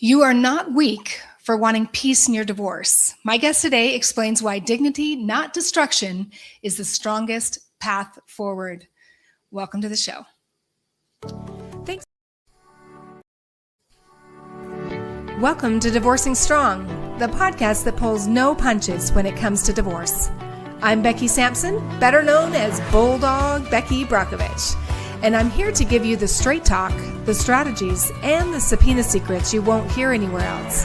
You are not weak for wanting peace in your divorce. My guest today explains why dignity, not destruction, is the strongest path forward. Welcome to the show. Thanks. Welcome to Divorcing Strong, the podcast that pulls no punches when it comes to divorce. I'm Becky Sampson, better known as Bulldog Becky Brockovich, and I'm here to give you the straight talk, the strategies, and the subpoena secrets you won't hear anywhere else.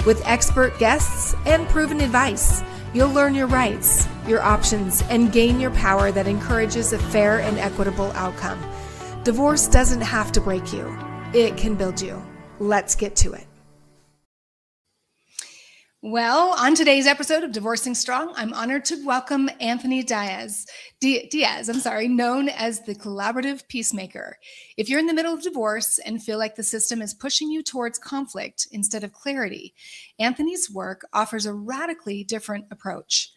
With expert guests and proven advice, you'll learn your rights, your options, and gain your power that encourages a fair and equitable outcome. Divorce doesn't have to break you. It can build you. Let's get to it. Well, on today's episode of Divorcing Strong, I'm honored to welcome Anthony Diaz, known as the Collaborative Peacemaker. If you're in the middle of divorce and feel like the system is pushing you towards conflict instead of clarity, Anthony's work offers a radically different approach.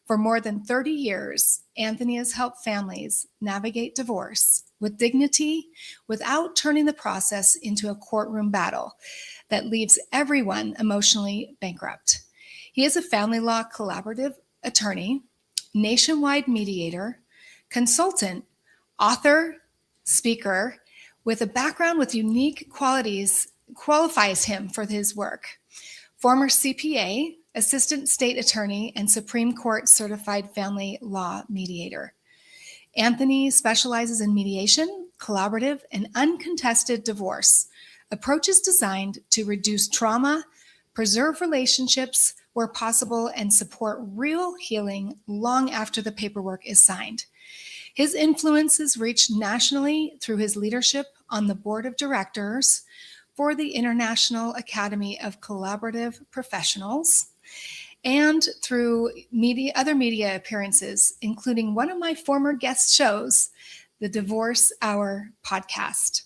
For more than 30 years, Anthony has helped families navigate divorce with dignity without turning the process into a courtroom battle that leaves everyone emotionally bankrupt. He is a family law collaborative attorney, nationwide mediator, consultant, author, speaker, with a background with unique qualities qualifies him for his work. Former CPA, assistant state attorney, and Supreme Court certified family law mediator. Anthony specializes in mediation, collaborative, and uncontested divorce, approaches designed to reduce trauma, preserve relationships where possible, and support real healing long after the paperwork is signed. His influences reach nationally through his leadership on the board of directors for the International Academy of Collaborative Professionals, and through other media appearances, including one of my former guest shows, the Divorce Hour podcast.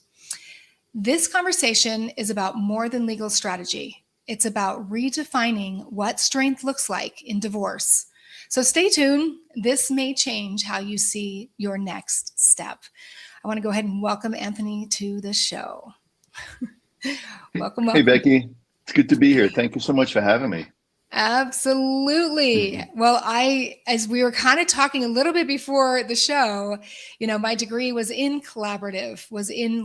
This conversation is about more than legal strategy. It's about redefining what strength looks like in divorce. So stay tuned. This may change how you see your next step. I want to go ahead and welcome Anthony to the show. Welcome. Hey, Becky. It's good to be here. Thank you so much for having me. Absolutely. Well, as we were kind of talking a little bit before the show, my degree was in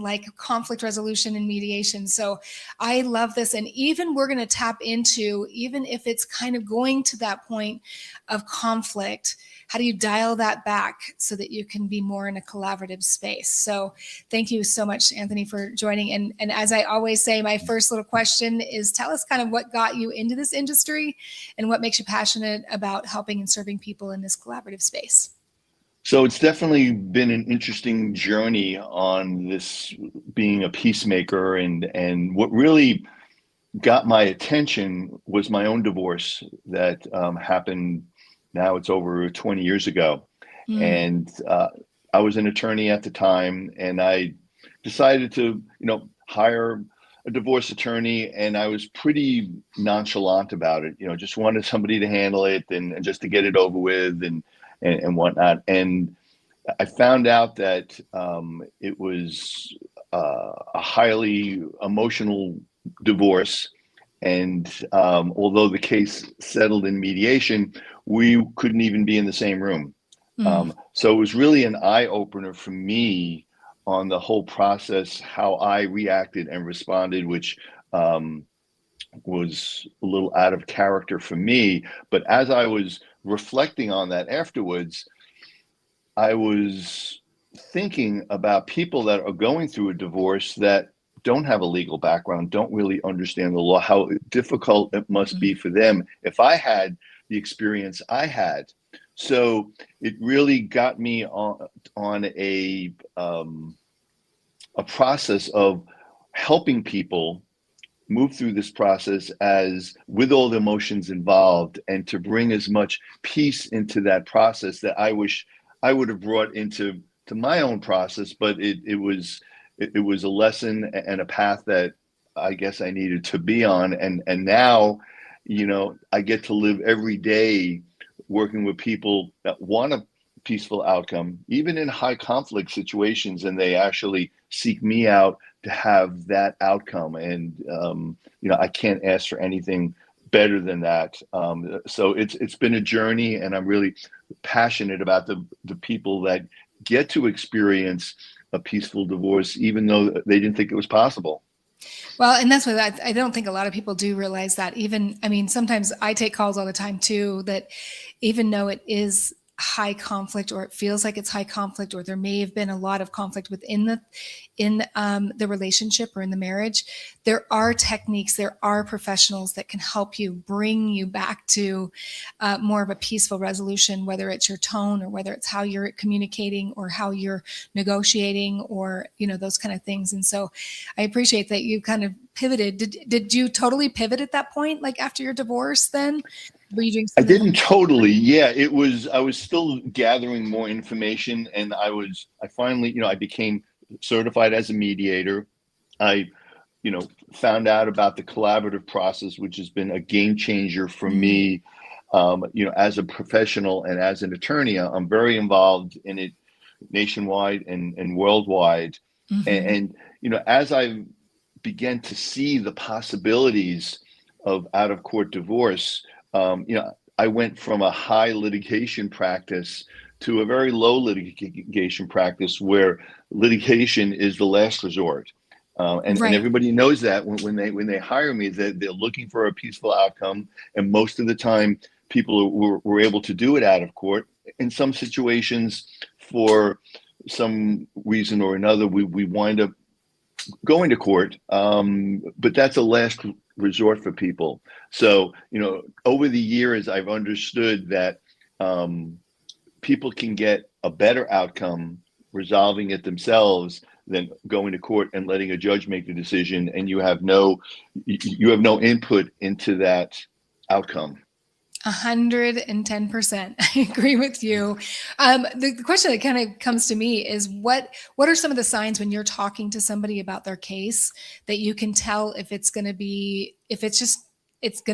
like conflict resolution and mediation. So I love this. And even we're going to tap into, even if it's kind of going to that point of conflict, how do you dial that back so that you can be more in a collaborative space? So thank you so much, Anthony, for joining. And as I always say, my first little question is, tell us kind of what got you into this industry and what makes you passionate about helping and serving people in this collaborative space. So it's definitely been an interesting journey on this being a peacemaker. And what really got my attention was my own divorce that happened. Now it's over 20 years ago. And I was an attorney at the time, and I decided to, hire a divorce attorney, and I was pretty nonchalant about it, just wanted somebody to handle it and just to get it over with and whatnot. And I found out that it was a highly emotional divorce. And although the case settled in mediation, we couldn't even be in the same room. So it was really an eye-opener for me on the whole process, how I reacted and responded, which was a little out of character for me. But as I was reflecting on that afterwards, I was thinking about people that are going through a divorce that don't have a legal background, don't really understand the law, how difficult it must be for them if I had the experience I had. So it really got me on a process of helping people move through this process as with all the emotions involved, and to bring as much peace into that process that I wish I would have brought into my own process. But it was a lesson and a path that I guess I needed to be on. And now, I get to live every day working with people that want to peaceful outcome, even in high conflict situations, and they actually seek me out to have that outcome. And I can't ask for anything better than that. So it's been a journey, and I'm really passionate about the people that get to experience a peaceful divorce, even though they didn't think it was possible. Well, and that's what I don't think a lot of people do realize that. Even, I mean, sometimes I take calls all the time too, that even though it is high conflict, or it feels like it's high conflict, or there may have been a lot of conflict within the relationship or in the marriage, there are techniques, there are professionals that can help you bring you back to more of a peaceful resolution, whether it's your tone, or whether it's how you're communicating, or how you're negotiating, or those kind of things. And so I appreciate that you kind of pivoted. Did you totally pivot at that point, like after your divorce? Then were you doing I something? didn't totally. Yeah, I was still gathering more information, and I finally, I became certified as a mediator. I, found out about the collaborative process, which has been a game changer for me. As a professional and as an attorney, I'm very involved in it nationwide and worldwide. And as I began to see the possibilities of out of court divorce, I went from a high litigation practice to a very low litigation practice, where litigation is the last resort. And everybody knows that when they hire me, that they're looking for a peaceful outcome. And most of the time, people were able to do it out of court. In some situations, for some reason or another, we wind up going to court. But that's a last resort for people. So, over the years, I've understood that people can get a better outcome resolving it themselves than going to court and letting a judge make the decision, and you have no input into that outcome. 110%. I agree with you. The question that kind of comes to me is what are some of the signs when you're talking to somebody about their case that you can tell if it's going to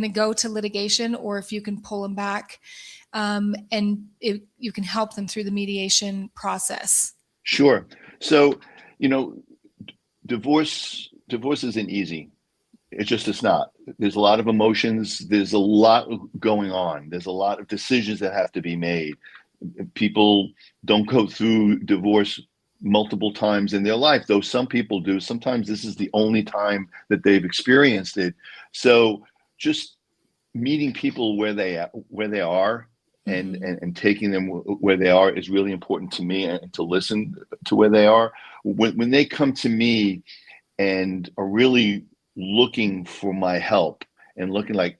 go to litigation, or if you can pull them back, and you can help them through the mediation process? Sure. So, divorce isn't easy. It's not. There's a lot of emotions. There's a lot going on. There's a lot of decisions that have to be made. People don't go through divorce multiple times in their life, though some people do. Sometimes this is the only time that they've experienced it. So just meeting people where they are, and taking them where they are is really important to me, and to listen to where they are. When they come to me and are really looking for my help, and looking like,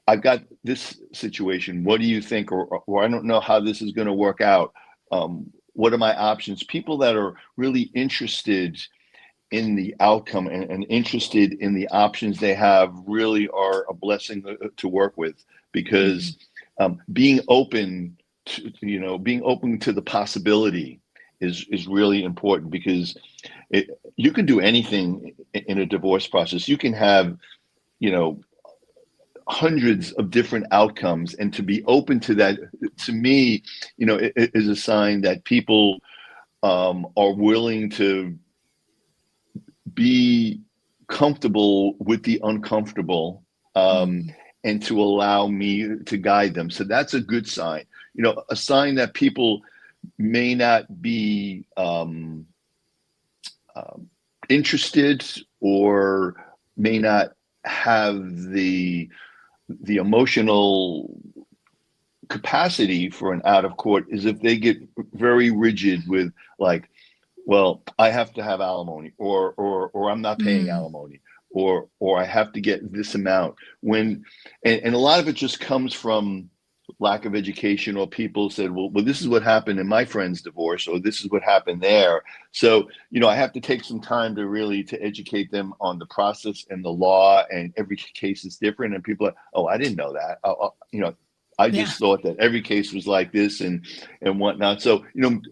I've got this situation, what do you think? Or I don't know how this is going to work out. What are my options? People that are really interested in the outcome and interested in the options they have really are a blessing to work with, because being open to the possibility is really important, because you can do anything in a divorce process. You can have, hundreds of different outcomes, and to be open to that, to me, it is a sign that people are willing to be comfortable with the uncomfortable, and to allow me to guide them. So that's a good sign. A sign that people may not be interested, or may not have the emotional capacity for an out of court, is if they get very rigid with, like, well, I have to have alimony, or I'm not paying alimony, or I have to get this amount. And a lot of it just comes from lack of education, or people said, well, this is what happened in my friend's divorce, or this is what happened there. So, I have to take some time to educate them on the process and the law, and every case is different. And people are, oh, I didn't know that. I just thought that every case was like this and whatnot. So,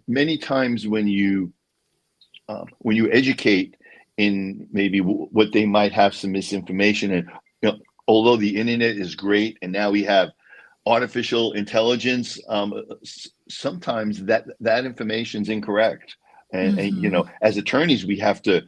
many times when you educate in maybe what they might have some misinformation, and although the internet is great, and now we have artificial intelligence, sometimes that information is incorrect. And, you Hmm. know, as attorneys, we have to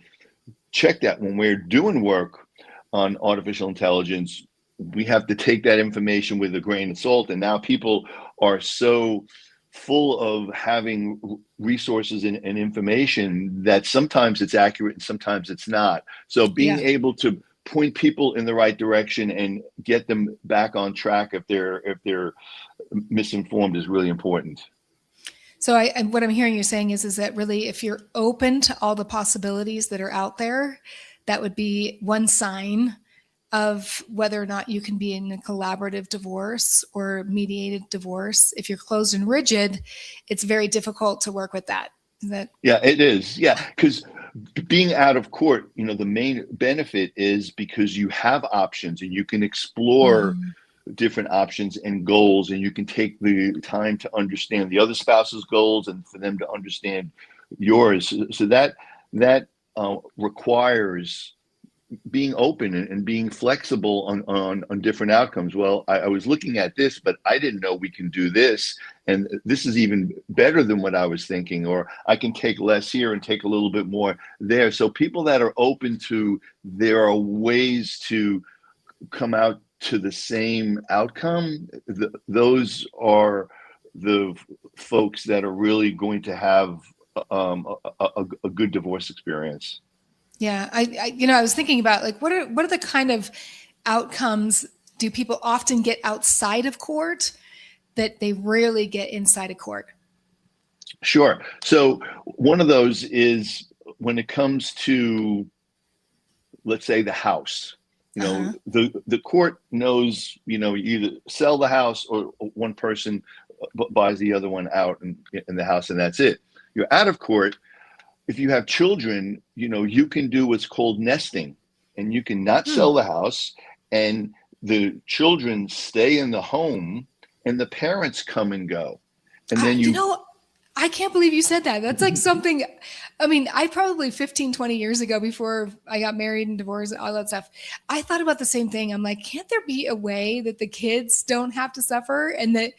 check that when we're doing work on artificial intelligence. We have to take that information with a grain of salt. And now people are so full of having resources and information that sometimes it's accurate and sometimes it's not. So being Yeah. able to point people in the right direction and get them back on track if they're misinformed is really important. So what I'm hearing you saying is that really, if you're open to all the possibilities that are out there, that would be one sign of whether or not you can be in a collaborative divorce or mediated divorce. If you're closed and rigid, it's very difficult to work with that. Is that? Yeah, it is. Yeah, because being out of court, you know, the main benefit is because you have options and you can explore Mhm. different options and goals, and you can take the time to understand the other spouse's goals and for them to understand yours. So that requires being open and being flexible on different outcomes. Well, I was looking at this, but I didn't know we can do this. And this is even better than what I was thinking, or I can take less here and take a little bit more there. So people that are open to, there are ways to come out to the same outcome, those are the folks that are really going to have a good divorce experience. Yeah, I was thinking about like what are the kind of outcomes do people often get outside of court that they rarely get inside of court? Sure. So one of those is when it comes to, let's say, the house. You know, Uh-huh. the court knows, you know, you either sell the house or one person buys the other one out in the house, and that's it. You're out of court. If you have children, you know, you can do what's called nesting, and you can not Hmm. sell the house, and the children stay in the home, and the parents come and go. And I, then you you, know, I can't believe you said that. That's like something, I mean, I probably 15, 20 years ago before I got married and divorced, all that stuff, I thought about the same thing. I'm like, can't there be a way that the kids don't have to suffer and that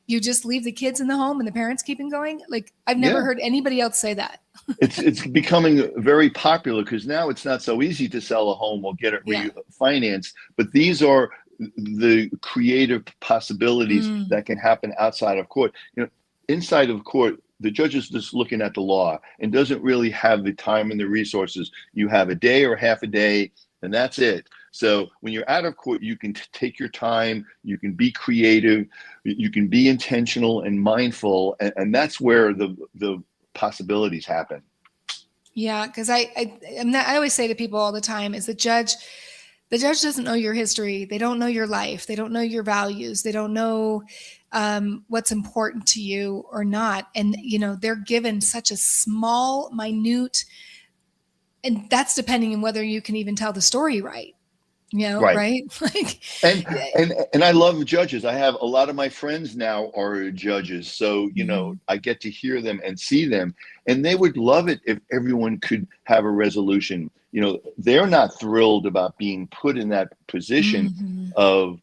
you just leave the kids in the home and the parents keep on going? Like, I've never yeah, heard anybody else say that. it's becoming very popular because now it's not so easy to sell a home or get it Yeah. refinanced. But these are the creative possibilities Mm. that can happen outside of court. You know, inside of court, the judge is just looking at the law and doesn't really have the time and the resources. You have a day or half a day, and that's it. So when you're out of court, you can take your time, you can be creative, you can be intentional and mindful, and that's where the possibilities happen. Yeah, because I always say to people all the time is the judge doesn't know your history. They don't know your life. They don't know your values. They don't know what's important to you or not. And they're given such a small, minute, and that's depending on whether you can even tell the story right. Right. Right? Like, And and I love judges. I have a lot of my friends now are judges. So, you know, mhm, I get to hear them and see them, and they would love it if everyone could have a resolution. You know, they're not thrilled about being put in that position mhm. of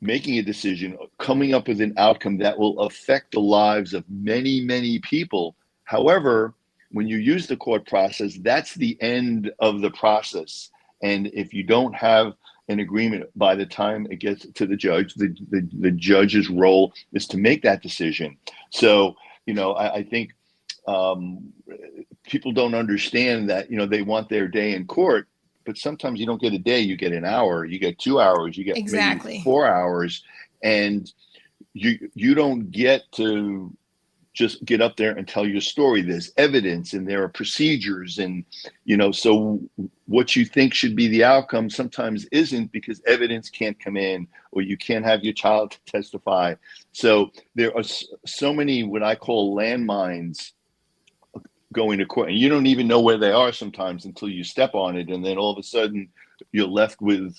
making a decision, coming up with an outcome that will affect the lives of many, many people. However, when you use the court process, that's the end of the process. And if you don't have an agreement by the time it gets to the judge, the judge's role is to make that decision. So, you know, I think um, people don't understand that, you know, they want their day in court, but sometimes you don't get a day, you get an hour, you get 2 hours, you get maybe Exactly. 4 hours, and you don't get to just get up there and tell your story. There's evidence and there are procedures, and you know, so what you think should be the outcome sometimes isn't, because evidence can't come in or you can't have your child testify. So there are so many what I call landmines going to court, and you don't even know where they are sometimes until you step on it, and then all of a sudden you're left with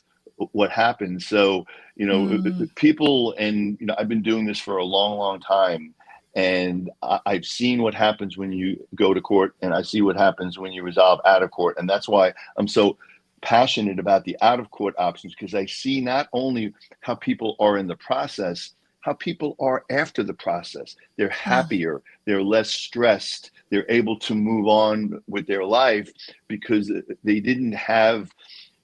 what happened. So, you know, Mm. people, and you know, I've been doing this for a long, long time, and I've seen what happens when you go to court, and I see what happens when you resolve out of court, and that's why I'm so passionate about the out of court options because I see not only how people are in the process, how people are after the process. They're Oh, happier, they're less stressed, they're able to move on with their life because they didn't have,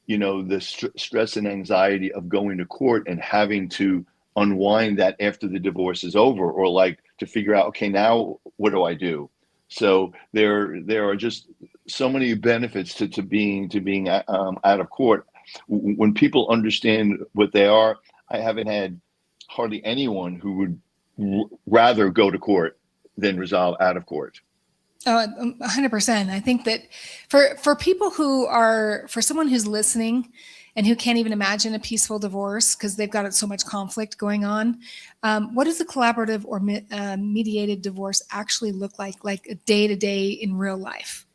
the stress and anxiety of going to court and having to unwind that after the divorce is over, or like to figure out, okay, now what do I do? So there are just so many benefits to being out of court. When people understand what they are, I haven't had hardly anyone who would rather go to court than resolve out of court. oh, 100%. I think that for people for someone who's listening and who can't even imagine a peaceful divorce because they've got so much conflict going on, what does a collaborative or mediated divorce actually look like a day to day in real life?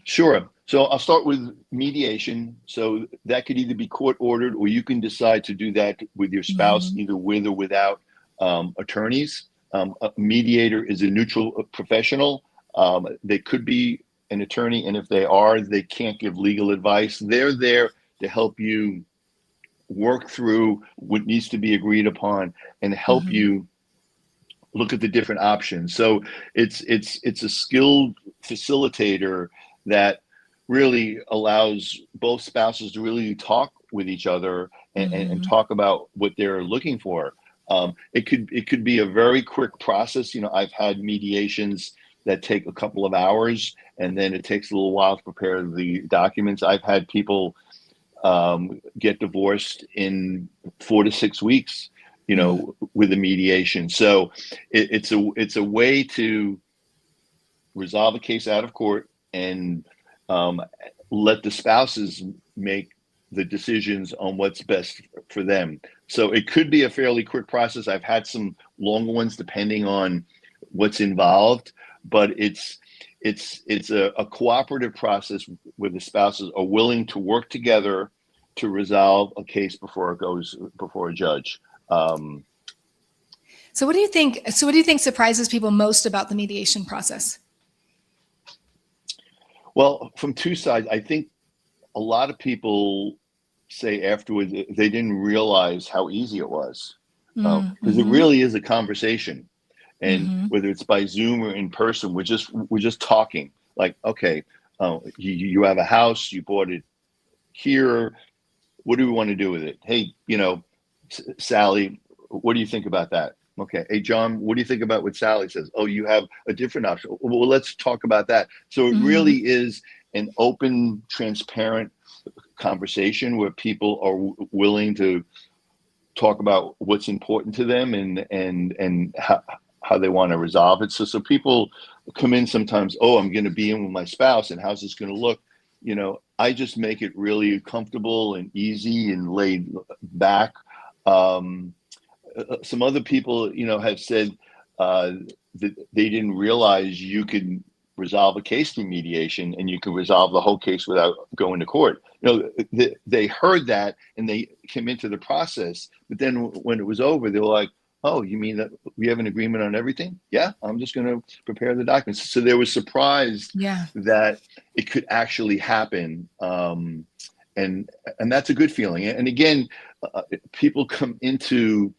Sure. So I'll start with mediation. So that could either be court ordered, or you can decide to do that with your spouse, Mm-hmm. either with or without attorneys. A mediator is a neutral professional. They could be an attorney, and if they are, they can't give legal advice. They're there to help you work through what needs to be agreed upon and help Mm-hmm. you look at the different options. So it's a skilled facilitator that really allows both spouses to really talk with each other and Mm-hmm. talk about what they're looking for. It could be a very quick process. I've had mediations that take a couple of hours, and then it takes a little while to prepare the documents. I've had people get divorced in 4 to 6 weeks, Mm-hmm. with the mediation. So it's a way to resolve a case out of court and um, let the spouses make the decisions on what's best for them. So it could be a fairly quick process. I've had some longer ones depending on what's involved, but it's a cooperative process where the spouses are willing to work together to resolve a case before it goes before a judge. Um, So what do you think? So what do you think surprises people most about the mediation process? well, from two sides, I think a lot of people say afterwards they didn't realize how easy it was, because it Mm-hmm. really is a conversation. And Mm-hmm. whether it's by Zoom or in person, we're just talking. Like, okay, you have a house, you bought it here. What do we want to do with it? Hey, Sally, what do you think about that? Okay. Hey, John, what do you think about what Sally says? Oh, you have a different option. Well, let's talk about that. So it Mm-hmm. really is an open, transparent conversation where people are willing to talk about what's important to them and how they want to resolve it. So people come in sometimes, oh, I'm going to be in with my spouse, and how's this going to look? I just make it really comfortable and easy and laid back. Um, some other people, have said that they didn't realize you could resolve a case through mediation and you can resolve the whole case without going to court. They heard that and they came into the process, but then when it was over, they were like, "Oh, you mean that we have an agreement on everything?" Yeah, I'm just going to prepare the documents. So they were surprised Yeah. that it could actually happen, and that's a good feeling. And again, people come into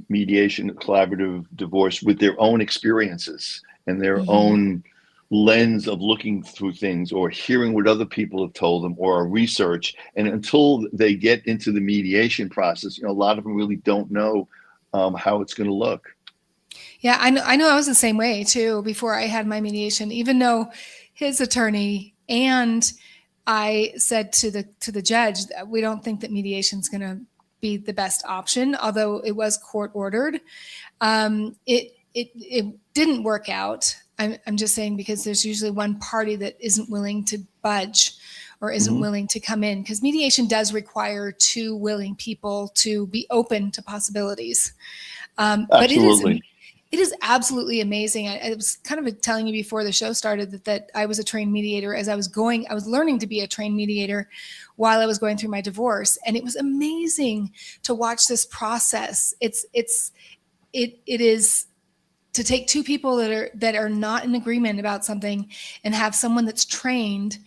mediation, collaborative divorce with their own experiences and their Mm-hmm. own lens of looking through things or hearing what other people have told them or research. And until they get into the mediation process, a lot of them really don't know how it's going to look. Yeah, I know. I know. I was the same way too before I had my mediation. Even though his attorney and I said to the judge that we don't think that mediation is going to be the best option, although it was court ordered. It didn't work out. I'm just saying because there's usually one party that isn't willing to budge or isn't Mm-hmm. willing to come in, because mediation does require two willing people to be open to possibilities. But Absolutely. it is absolutely amazing. I was kind of telling you before the show started that I was a trained mediator. As I was learning to be a trained mediator while I was going through my divorce, and it was amazing to watch this process. It is to take two people that are not in agreement about something and have someone that's trained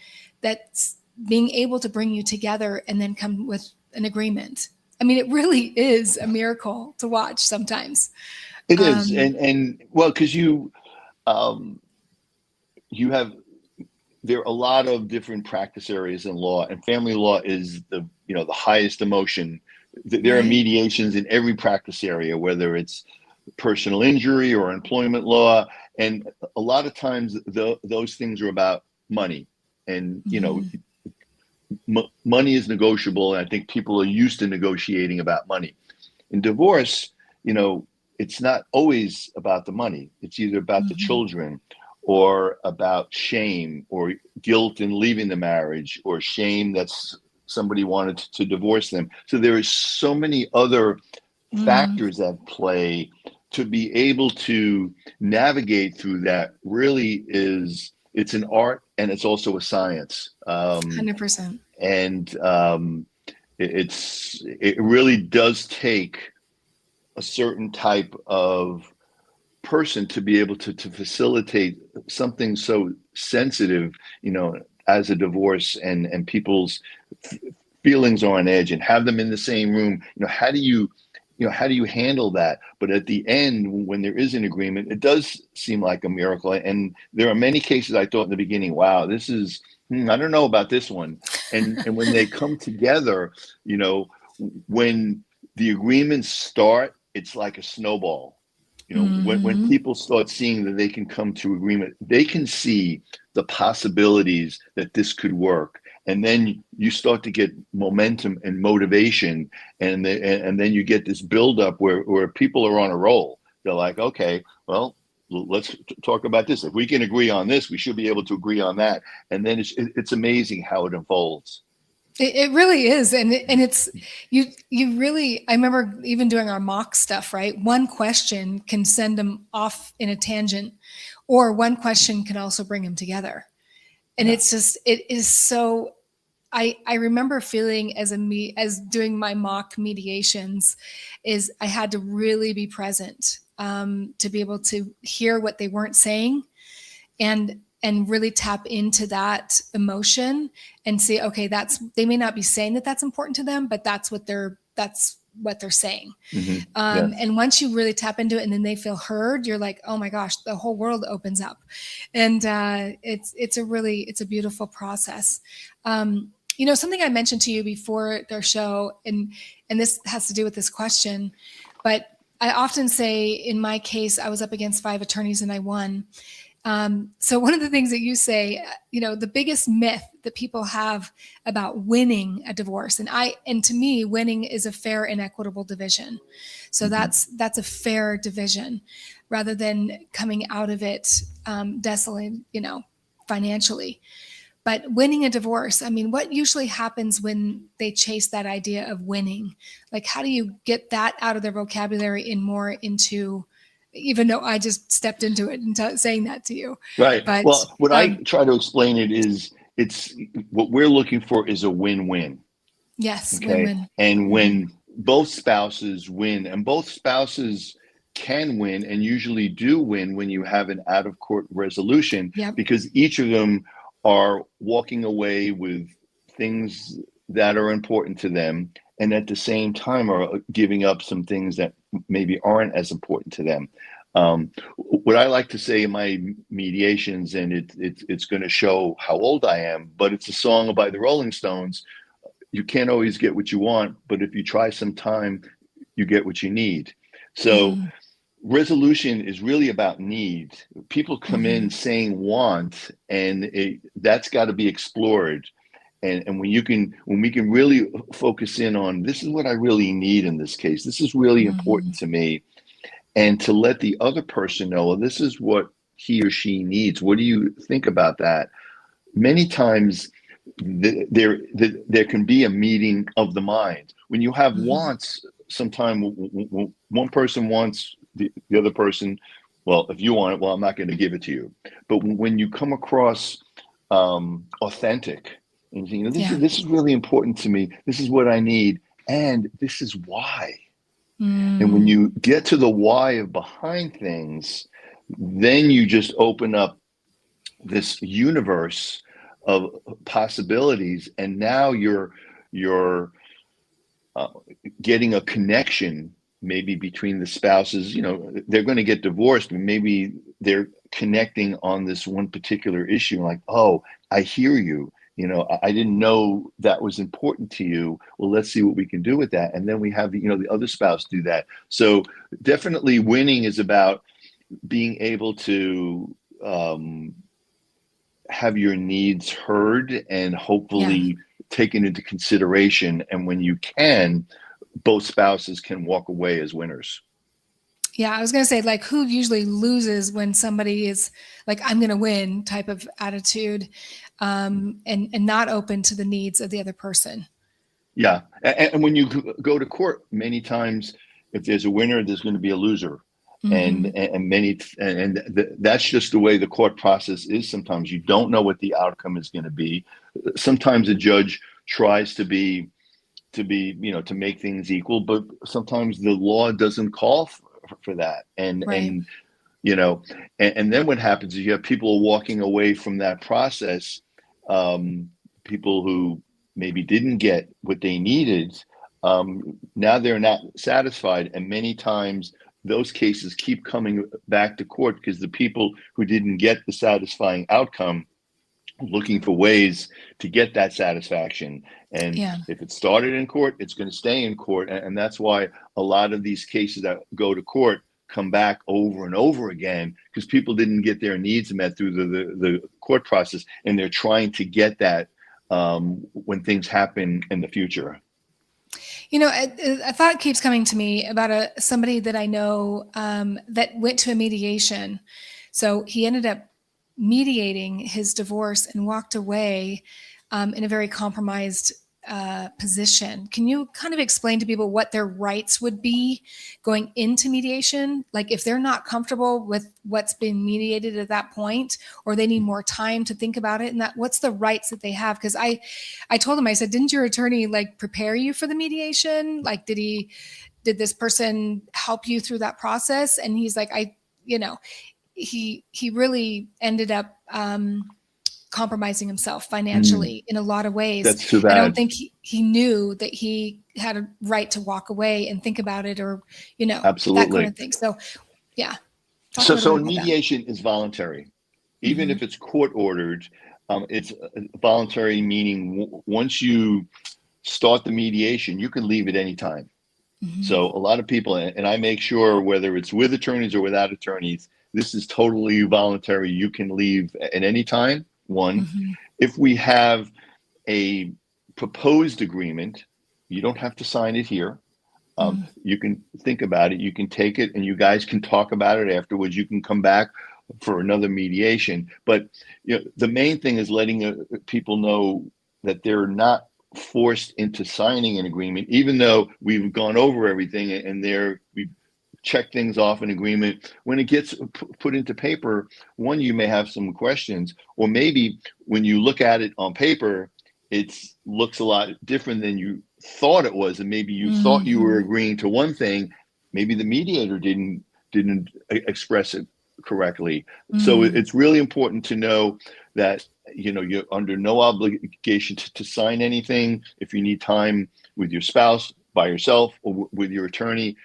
being able to bring you together and then come with an agreement. I mean, it really is a miracle to watch sometimes. It is, and well, because you have, there are a lot of different practice areas in law, and family law is the highest emotion. There are Right. mediations in every practice area, whether it's personal injury or employment law, and a lot of times those things are about money, and money is negotiable, and I think people are used to negotiating about money. In divorce, it's not always about the money. It's either about the children, or about shame or guilt in leaving the marriage, or shame that somebody wanted to divorce them. So there is so many other factors at play. To be able to navigate through that really it's an art, and it's also a science. 100%. And it really does take a certain type of person to be able to facilitate something so sensitive, as a divorce, and people's feelings are on edge, and have them in the same room. How do you handle that? But at the end, when there is an agreement, it does seem like a miracle. And there are many cases I thought in the beginning, wow, this is, I don't know about this one. And when they come together, when the agreements start, it's like a snowball. When people start seeing that they can come to agreement, they can see the possibilities that this could work. And then you start to get momentum and motivation, and then you get this buildup where people are on a roll. They're like, okay, well, let's talk about this. If we can agree on this, we should be able to agree on that. And then it's amazing how it unfolds. It really is. And it's, you really, I remember even doing our mock stuff, right? One question can send them off in a tangent, or one question can also bring them together. And it's just, it is so, I remember feeling as doing my mock mediations, is I had to really be present, to be able to hear what they weren't saying, and really tap into that emotion and see, okay, they may not be saying that that's important to them, but that's what they're saying. Yes. And once you really tap into it and then they feel heard, you're like, oh my gosh, the whole world opens up. And it's a beautiful process. Something I mentioned to you before their show, and this has to do with this question, but I often say, in my case, I was up against 5 attorneys and I won. So one of the things that you say, the biggest myth that people have about winning a divorce, and to me, winning is a fair and equitable division. So that's a fair division, rather than coming out of it desolate, financially. But winning a divorce, I mean, what usually happens when they chase that idea of winning? Like, how do you get that out of their vocabulary and more into, even though I just stepped into it and saying that to you. Right. But, well, what I try to explain it is, it's what we're looking for is a win-win. Yes. Okay. Win-win. And when both spouses win, and both spouses can win, and usually do win when you have an out-of-court resolution, because each of them are walking away with things that are important to them, and at the same time are giving up some things that maybe aren't as important to them. What I like to say in my mediations, and it's going to show how old I am, but it's a song by the Rolling Stones. You can't always get what you want, but if you try some time, you get what you need. So resolution is really about need. People come in saying want, and that's got to be explored. And when we can really focus in on, this is what I really need in this case, this is really important to me, and to let the other person know, well, this is what he or she needs. What do you think about that? Many times there can be a meeting of the mind. When you have wants, sometimes one person wants the other person, well, if you want it, well, I'm not going to give it to you. But when you come across authentic, and this is really important to me, this is what I need, and this is why. And when you get to the why of behind things, then you just open up this universe of possibilities, and now you're getting a connection maybe between the spouses. They're going to get divorced, and maybe they're connecting on this one particular issue, like, oh, I hear you. I didn't know that was important to you. Well, let's see what we can do with that. And then we have the other spouse do that. So definitely winning is about being able to have your needs heard and hopefully taken into consideration. And when you can, both spouses can walk away as winners. Yeah, I was going to say, like, who usually loses when somebody is like, I'm going to win type of attitude, and not open to the needs of the other person. Yeah. And when you go to court, many times, if there's a winner, there's going to be a loser. Mm-hmm. And that's just the way the court process is. Sometimes you don't know what the outcome is going to be. Sometimes a judge tries to make things equal, but sometimes the law doesn't call for that. And then what happens is you have people walking away from that process, people who maybe didn't get what they needed. Now they're not satisfied, and many times those cases keep coming back to court because the people who didn't get the satisfying outcome looking for ways to get that satisfaction. And if it started in court, it's going to stay in court. And that's why a lot of these cases that go to court come back over and over again, because people didn't get their needs met through the court process, and they're trying to get that when things happen in the future. A thought keeps coming to me about somebody that I know that went to a mediation. So he ended up mediating his divorce and walked away in a very compromised position. Can you kind of explain to people what their rights would be going into mediation? Like, if they're not comfortable with what's been mediated at that point, or they need more time to think about it, and what's the rights that they have? Because I told him, I said, didn't your attorney like prepare you for the mediation? Like, did this person help you through that process? And he's like, he really ended up compromising himself financially in a lot of ways. That's too bad. I don't think he knew that he had a right to walk away and think about it, or Absolutely. that kind of thing. So So mediation is voluntary, even if it's court ordered. It's voluntary, meaning once you start the mediation, you can leave at any time. So a lot of people, and I make sure, whether it's with attorneys or without attorneys, this is totally voluntary. You can leave at any time. If we have a proposed agreement, you don't have to sign it here. You can think about it. You can take it, and you guys can talk about it afterwards. You can come back for another mediation. But the main thing is letting people know that they're not forced into signing an agreement, even though we've gone over everything and we've checked things off an agreement. When it gets put into paper, you may have some questions, or maybe when you look at it on paper, it looks a lot different than you thought it was, and maybe you thought you were agreeing to one thing. Maybe the mediator didn't express it correctly. So it's really important to know that you're under no obligation to sign anything. If you need time with your spouse, by yourself, or with your attorney,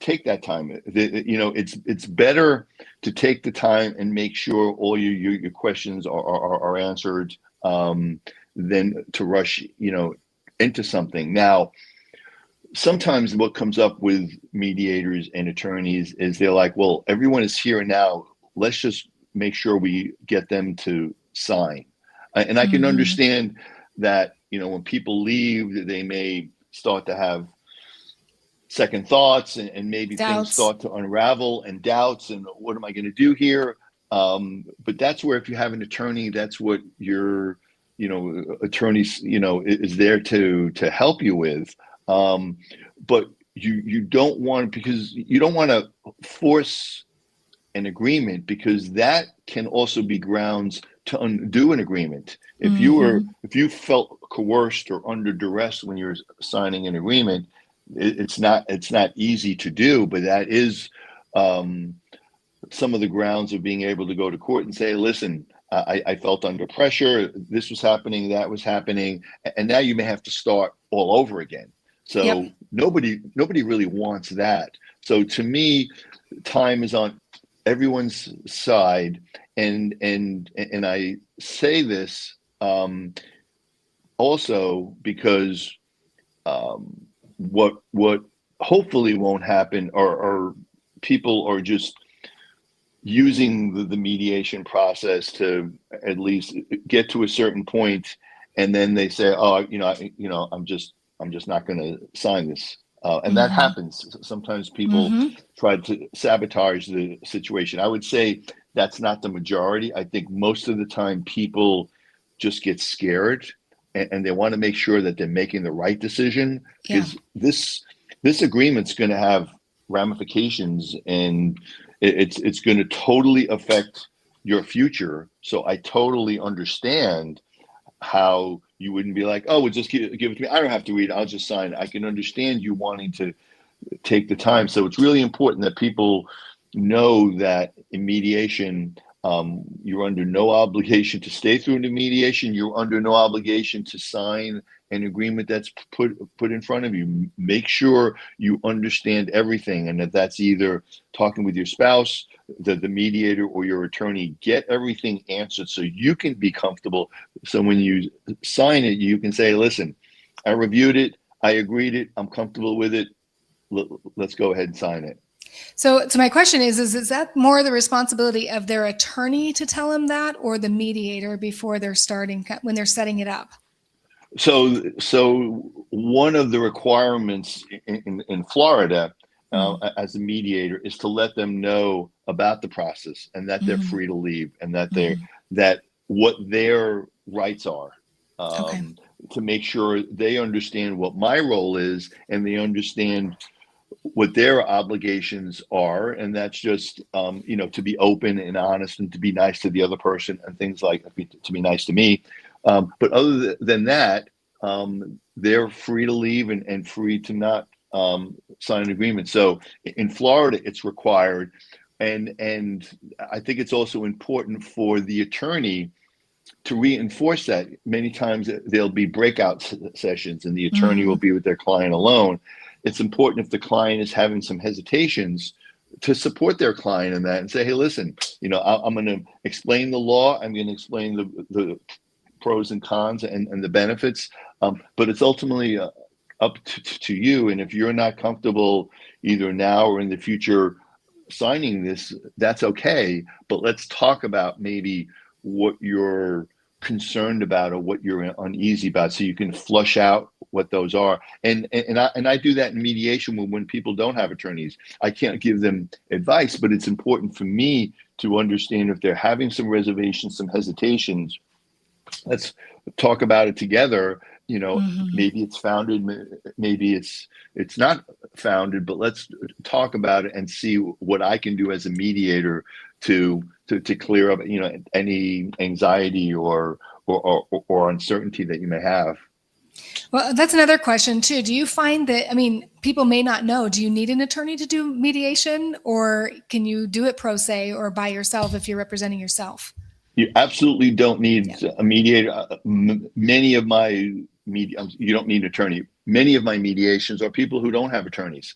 take that time. It's better to take the time and make sure all your questions are answered than to rush into something. Now, sometimes what comes up with mediators and attorneys is they're like, well, everyone is here now, let's just make sure we get them to sign. And I can understand that when people leave, they may start to have second thoughts, and maybe doubts. Things start to unravel, and doubts, and what am I going to do here? But that's where, if you have an attorney, that's what your attorneys is there to help you with. But you don't want, because you don't want to force an agreement, because that can also be grounds to undo an agreement. If you felt coerced or under duress when you're signing an agreement, it's not easy to do, but that is some of the grounds of being able to go to court and say, listen, I felt under pressure. This was happening, that was happening, and now you may have to start all over again. Yep. So nobody really wants that. So to me, time is on everyone's side, and I say this also because what hopefully won't happen are people are just using the mediation process to at least get to a certain point, and then they say, oh, I'm just not going to sign this, and that happens sometimes. People try to sabotage the situation. I would say that's not the majority. I think most of the time people just get scared, and they want to make sure that they're making the right decision, because this agreement's going to have ramifications, and it's going to totally affect your future. So I totally understand how you wouldn't be like, oh, well, just give it to me. I don't have to read it. I'll just sign it. I can understand you wanting to take the time. So it's really important that people know that in mediation, you're under no obligation to stay through the mediation. You're under no obligation to sign an agreement that's put in front of you. Make sure you understand everything, and that's either talking with your spouse, the mediator, or your attorney. Get everything answered so you can be comfortable. So when you sign it, you can say, listen, I reviewed it, I agreed it, I'm comfortable with it. Let's go ahead and sign it. So my question is that more the responsibility of their attorney to tell them that, or the mediator before they're starting, when they're setting it up? So one of the requirements in Florida as a mediator is to let them know about the process, and that they're free to leave, and that that what their rights are, to make sure they understand what my role is, and they understand what their obligations are, and that's just to be open and honest, and to be nice to the other person, and things like to be nice to me. But other than that, they're free to leave and free to not sign an agreement. So in Florida, it's required, and I think it's also important for the attorney to reinforce that. Many times there'll be breakout sessions, and the attorney will be with their client alone. It's important, if the client is having some hesitations, to support their client in that and say, hey, listen, I'm going to explain the law. I'm going to explain the pros and cons and the benefits. But it's ultimately up to you. And if you're not comfortable either now or in the future signing this, that's okay. But let's talk about maybe what you're concerned about or what you're uneasy about, so you can flush out what those are. And I do that in mediation when people don't have attorneys. I can't give them advice, but it's important for me to understand if they're having some reservations, some hesitations. Let's talk about it together. Maybe it's founded, maybe it's not founded, but let's talk about it and see what I can do as a mediator to clear up any anxiety or uncertainty that you may have. Well, that's another question too. Do you find that, people may not know, do you need an attorney to do mediation, or can you do it pro se or by yourself if you're representing yourself? You absolutely don't need a mediator. Many of my you don't need an attorney. Many of my mediations are people who don't have attorneys.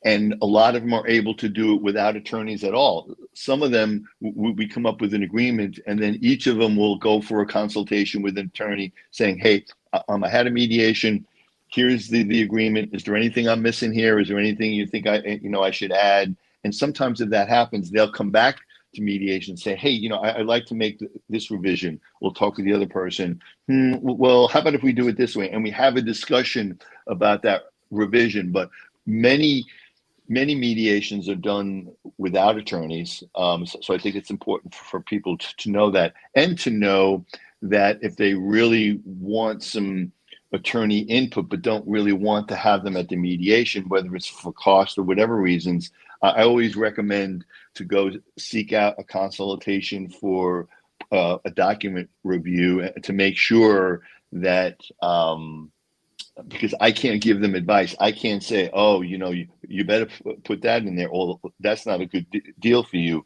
And a lot of them are able to do it without attorneys at all. Some of them, we come up with an agreement, and then each of them will go for a consultation with an attorney saying, hey, I had a mediation. Here's the agreement. Is there anything I'm missing here? Is there anything you think I should add? And sometimes if that happens, they'll come back to mediation and say, hey, I'd like to make this revision. We'll talk to the other person. Well, how about if we do it this way? And we have a discussion about that revision. But many mediations are done without attorneys. So I think it's important for people to know that, and to know that if they really want some attorney input but don't really want to have them at the mediation, whether it's for cost or whatever reasons, I always recommend to go seek out a consultation for a document review to make sure that because I can't give them advice. I can't say, oh, you better put that in there, or that's not a good deal for you.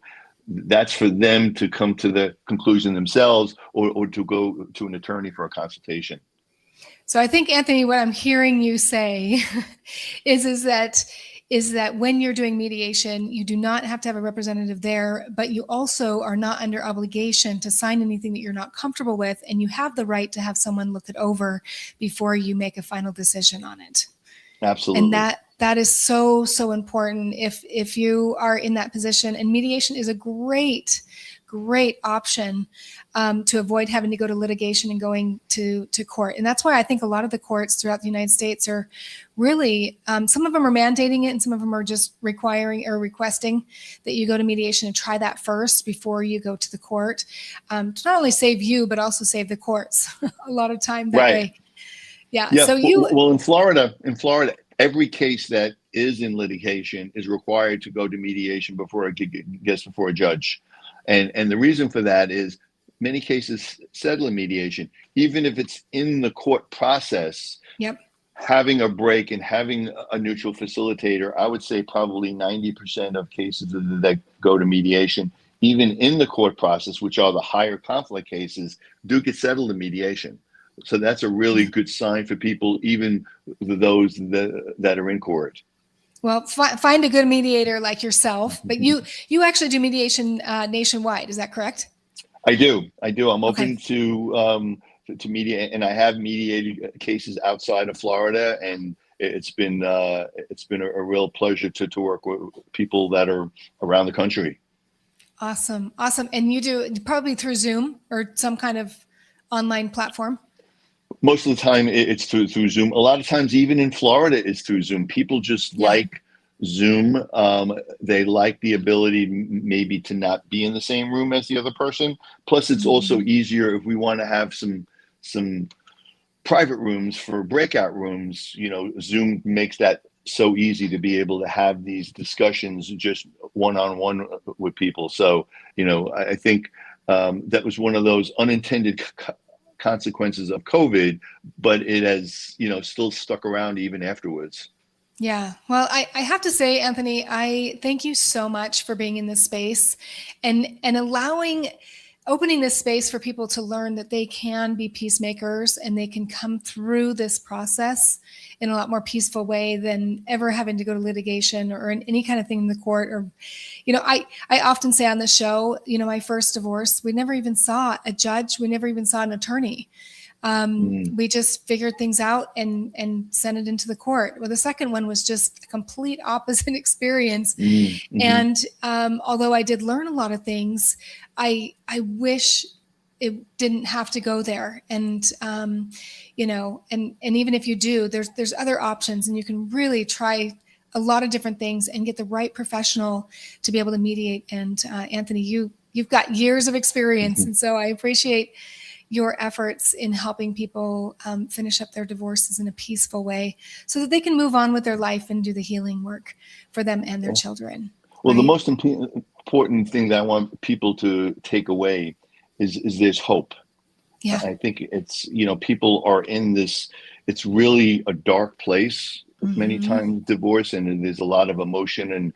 that's for them to come to the conclusion themselves, or to go to an attorney for a consultation. So I think, Anthony, what I'm hearing you say is that when you're doing mediation, you do not have to have a representative there, but you also are not under obligation to sign anything that you're not comfortable with, and you have the right to have someone look it over before you make a final decision on it. Absolutely. And that is so, so important if you are in that position. And mediation is a great option to avoid having to go to litigation and going to court. And that's why I think a lot of the courts throughout the United States are really, some of them are mandating it, and some of them are just requiring or requesting that you go to mediation and try that first before you go to the court, to not only save you, but also save the courts a lot of time that way. Yeah. Yeah. So well, in Florida, every case that is in litigation is required to go to mediation before it gets before a judge. And the reason for that is many cases settle in mediation, even if it's in the court process. Yep. Having a break and having a neutral facilitator, I would say probably 90% of cases that go to mediation, even in the court process, which are the higher conflict cases, do get settled in mediation. So that's a really good sign for people, even those that are in court. Well, find a good mediator like yourself, but you actually do mediation nationwide. Is that correct? I do. I'm open to mediate, and I have mediated cases outside of Florida, and it's been a real pleasure to work with people that are around the country. Awesome. And you do probably through Zoom or some kind of online platform? Most of the time it's through Zoom. A lot of times, even in Florida, it's through Zoom. People just like Zoom. They like the ability maybe to not be in the same room as the other person. Plus, it's also easier if we want to have some private rooms for breakout rooms. Zoom makes that so easy to be able to have these discussions just one-on-one with people. So, I think that was one of those unintended consequences of COVID, but it has, still stuck around even afterwards. Yeah. Well, I have to say, Anthony, I thank you so much for being in this space and opening this space for people to learn that they can be peacemakers and they can come through this process in a lot more peaceful way than ever having to go to litigation or in any kind of thing in the court. Or, I often say on the show, my first divorce, we never even saw a judge. We never even saw an attorney. We just figured things out and sent it into the court. Well, the second one was just a complete opposite experience. And although I did learn a lot of things, I wish it didn't have to go there. And, and even if you do, there's other options, and you can really try a lot of different things and get the right professional to be able to mediate. And Anthony, you've got years of experience. And so I appreciate your efforts in helping people finish up their divorces in a peaceful way so that they can move on with their life and do the healing work for them and their children. Well, the most important thing that I want people to take away is there's hope. Yeah. I think it's, people are in this, it's really a dark place many times, divorce, and there's a lot of emotion and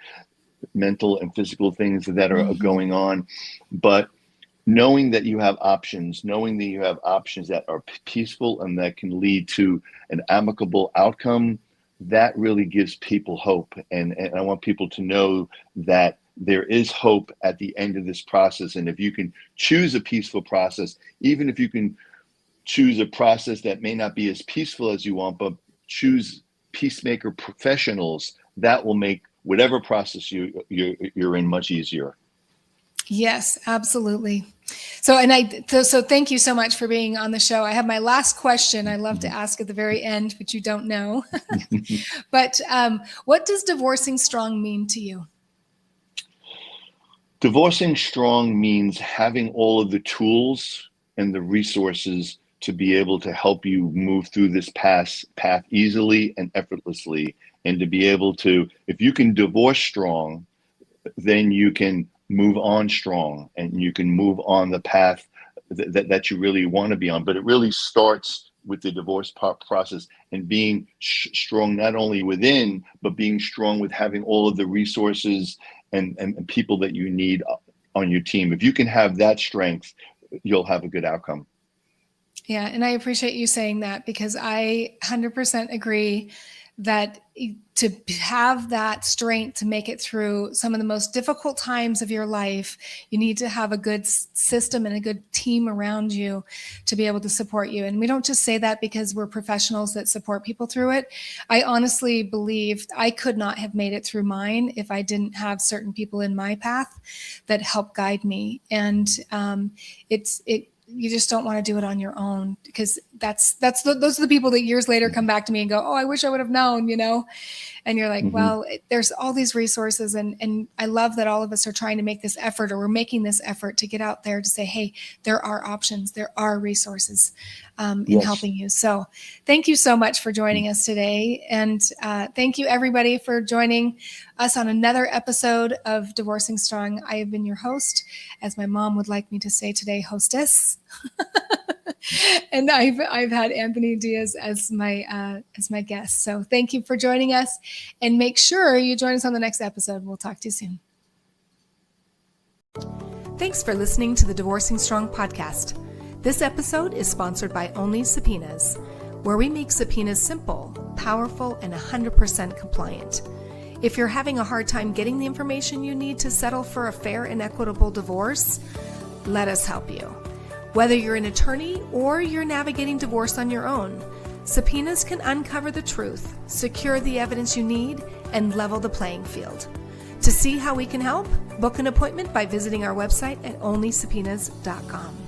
mental and physical things that are going on. But knowing that you have options, that are peaceful and that can lead to an amicable outcome, that really gives people hope. And I want people to know that there is hope at the end of this process. And if you can choose a peaceful process, even if you can choose a process that may not be as peaceful as you want, but choose peacemaker professionals, that will make whatever process you're in much easier. Yes, absolutely. So thank you so much for being on the show. I have my last question I love to ask at the very end, but you don't know. But what does divorcing strong mean to you? Divorcing strong means having all of the tools and the resources to be able to help you move through this path easily and effortlessly, and to be able to, if you can divorce strong, then you can move on strong, and you can move on the path that you really want to be on. But it really starts with the divorce process and being strong, not only within, but being strong with having all of the resources and people that you need on your team. If you can have that strength, you'll have a good outcome. Yeah, and I appreciate you saying that, because I 100% agree that to have that strength to make it through some of the most difficult times of your life, you need to have a good system and a good team around you to be able to support you. And we don't just say that because we're professionals that support people through it. I honestly believe I could not have made it through mine if I didn't have certain people in my path that help guide me. And you just don't want to do it on your own, because those are the people that years later come back to me and go, oh, I wish I would have known, and you're like, well, there's all these resources. And I love that all of us are trying to make this effort, or we're making this effort to get out there to say, hey, there are options, there are resources in helping you. So thank you so much for joining us today. And thank you everybody for joining us on another episode of Divorcing Strong. I have been your host, as my mom would like me to say today, hostess. And I've had Anthony Diaz as my guest. So thank you for joining us, and make sure you join us on the next episode. We'll talk to you soon. Thanks for listening to the Divorcing Strong podcast. This episode is sponsored by Only Subpoenas, where we make subpoenas simple, powerful, and 100% compliant. If you're having a hard time getting the information you need to settle for a fair and equitable divorce, let us help you. Whether you're an attorney or you're navigating divorce on your own, subpoenas can uncover the truth, secure the evidence you need, and level the playing field. To see how we can help, book an appointment by visiting our website at onlysubpoenas.com.